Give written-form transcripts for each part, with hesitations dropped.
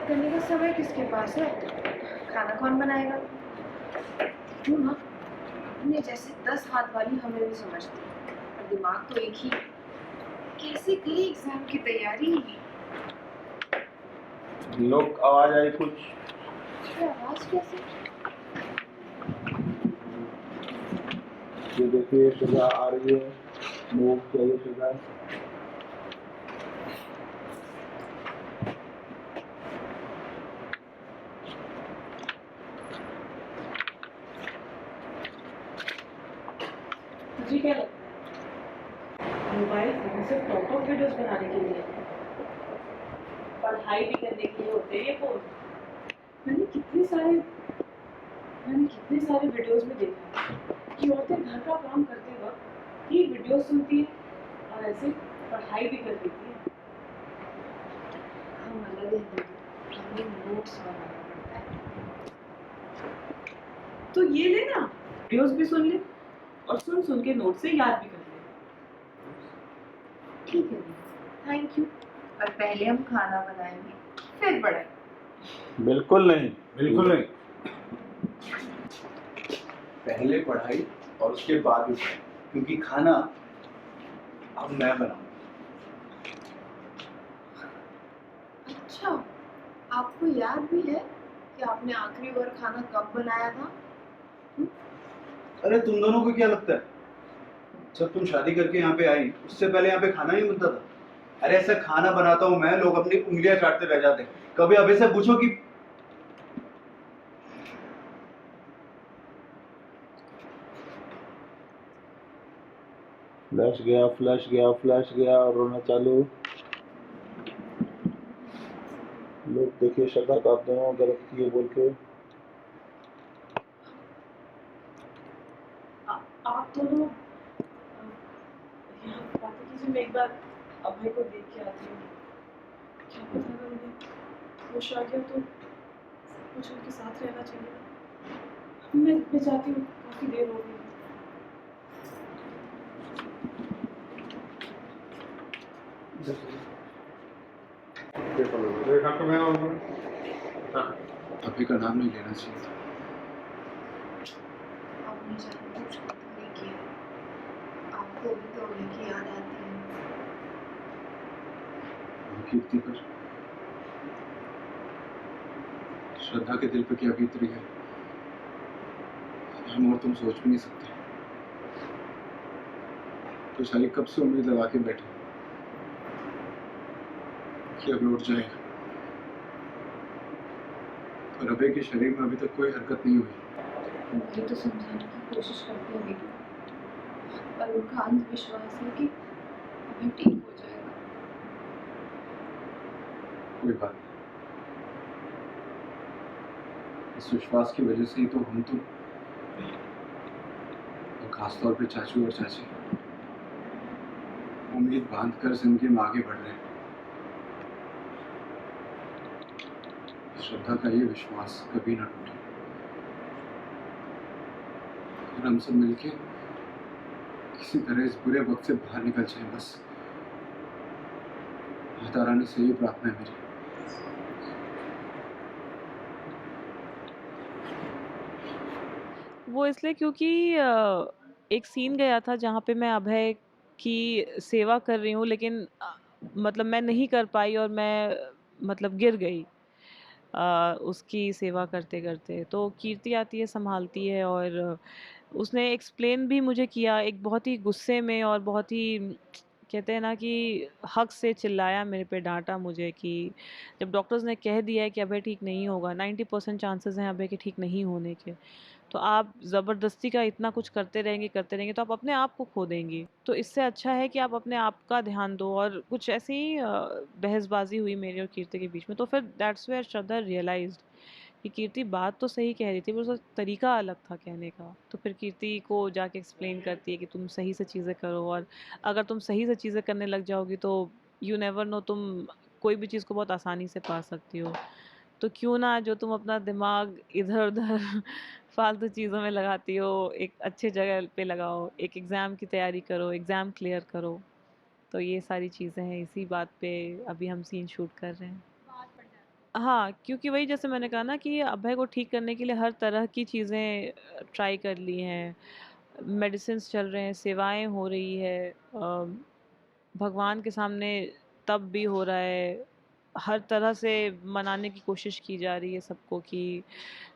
बात करने का समय किसके पास है? खाना कौन बनाएगा? क्यों ना अपने जैसे 10 हाथ वाली हमें भी समझती है, और दिमाग तो एक ही। कैसे करें एग्जाम की तैयारी? लोग आवाज आई कुछ? आवाज कैसे? ये देखिए सजा आ रही है, मूव चाहिए सजा। तुझे क्या लगता है मोबाइल फोन सिर्फ टॉप अप वीडियोस बनाने के लिए है? पढ़ाई भी करने के लिए होते हैं ये फोन। मैंने कितने सारे वीडियोस में देखा है कि औरतें घर का काम करते वक्त ये वीडियो सुनती है और ऐसे पढ़ाई भी कर लेती है। हम अलग है, हमें नोट्स बनाना पड़ता है। तो ये ले ना, वीडियोस भी सुन ले और सुन सुन के नोट से याद भी कर ले। ठीक है, थैंक यू। पर पहले हम खाना बनाएंगे, फिर पढ़ाई। बिल्कुल नहीं, बिल्कुल नहीं। पहले पढ़ाई और उसके बाद भी पढ़ाई, क्योंकि खाना अब मैं बनाऊंगा। अच्छा, आपको याद भी है कि आपने आखिरी बार खाना कब बनाया था? अरे तुम दोनों को क्या लगता है, जब तुम शादी करके यहाँ पे आई उससे पहले यहाँ पे खाना नहीं बनता था? अरे ऐसा खाना बनाता हूँ मैं, लोग अपनी उंगलियां चाटते रह जाते हैं। कभी अभी से पूछो कि फ्लैश गया और रोना चालू। लोग देखिए श्रद्धा का आप दोनों गलत किए बोल के। आप दोनों यहाँ बातें कीजिए, मैं एक बार अभय को देख के आती हूँ। क्या पता अगर उन्हें होश आ गया तो कुछ उनके साथ रहना चाहिए। मैं चाहती हूँ, काफी देर हो गई। अभी का नाम नहीं लेना चाहिए था। आपने जानबूझ कर तो नहीं किया, आपको भी तो उन्हीं की याद आती है। कीर्ति पर श्रद्धा के दिल पे क्या बीत रही है हम और तुम सोच भी नहीं सकते। तो शाली कब से उम्मीद लगा के बैठे कि अब लौट जाएगा, और अभय के शरीर में अभी तक कोई हरकत नहीं हुई। वही तो समझाने की कोशिश करती है, पर उनका अंधविश्वास है कि अभी ठीक हो जाएगा। कोई बात नहीं, इस विश्वास की वजह से ही तो हम तुम और खासतौर पे चाचू और चाची उम्मीद बांध कर जिंदगी में आगे बढ़ रहे हैं। श्रद्धा का ये विश्वास कभी ना टूटे और हम सब मिलके किसी तरह इस बुरे वक्त से बाहर निकल जाए, बस माता रानी से ये प्रार्थना है मेरी। वो इसलिए क्योंकि एक सीन गया था जहाँ पे मैं अभय की सेवा कर रही हूँ, लेकिन मतलब मैं नहीं कर पाई और मैं मतलब गिर गई उसकी सेवा करते करते। तो कीर्ति आती है, संभालती है, और उसने एक्सप्लेन भी मुझे किया एक बहुत ही गुस्से में, और बहुत ही कहते हैं ना कि हक से चिल्लाया मेरे पे, डांटा मुझे कि जब डॉक्टर्स ने कह दिया है कि अभय ठीक नहीं होगा, 90% चांसेस हैं अभय के ठीक नहीं होने के, तो आप ज़बरदस्ती का इतना कुछ करते रहेंगे तो आप अपने आप को खो देंगी। तो इससे अच्छा है कि आप अपने आप का ध्यान दो। और कुछ ऐसी ही बहसबाजी हुई मेरी और कीर्ति के बीच में, तो फिर दैट्स वेयर श्रद्धा रियलाइज्ड कि कीर्ति बात तो सही कह रही थी, पर उसका तरीका अलग था कहने का। तो फिर कीर्ति को जाके एक्सप्लेन करती है कि तुम सही से चीज़ें करो, और अगर तुम सही से चीज़ें करने लग जाओगी तो यू नेवर नो, तुम कोई भी चीज़ को बहुत आसानी से पा सकती हो। तो क्यों ना जो तुम अपना दिमाग इधर उधर फालतू चीज़ों में लगाती हो, एक अच्छी जगह पे लगाओ, एक एग्ज़ाम की तैयारी करो, एग्ज़ाम क्लियर करो। तो ये सारी चीज़ें हैं, इसी बात पे अभी हम सीन शूट कर रहे हैं। हाँ, क्योंकि वही जैसे मैंने कहा ना कि अभय को ठीक करने के लिए हर तरह की चीज़ें ट्राई कर ली हैं। मेडिसिन्स चल रहे हैं, सेवाएँ हो रही है, भगवान के सामने तप भी हो रहा है। हर तरह से मनाने की कोशिश की जा रही है सबको कि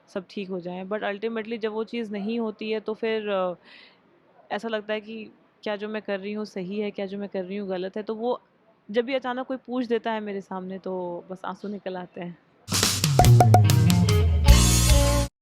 सब ठीक हो जाएँ। बट अल्टीमेटली जब वो चीज़ नहीं होती है तो फिर ऐसा लगता है कि क्या जो मैं कर रही हूँ सही है, क्या जो मैं कर रही हूँ गलत है? तो वो जब भी अचानक कोई पूछ देता है मेरे सामने तो बस आँसू निकल आते हैं।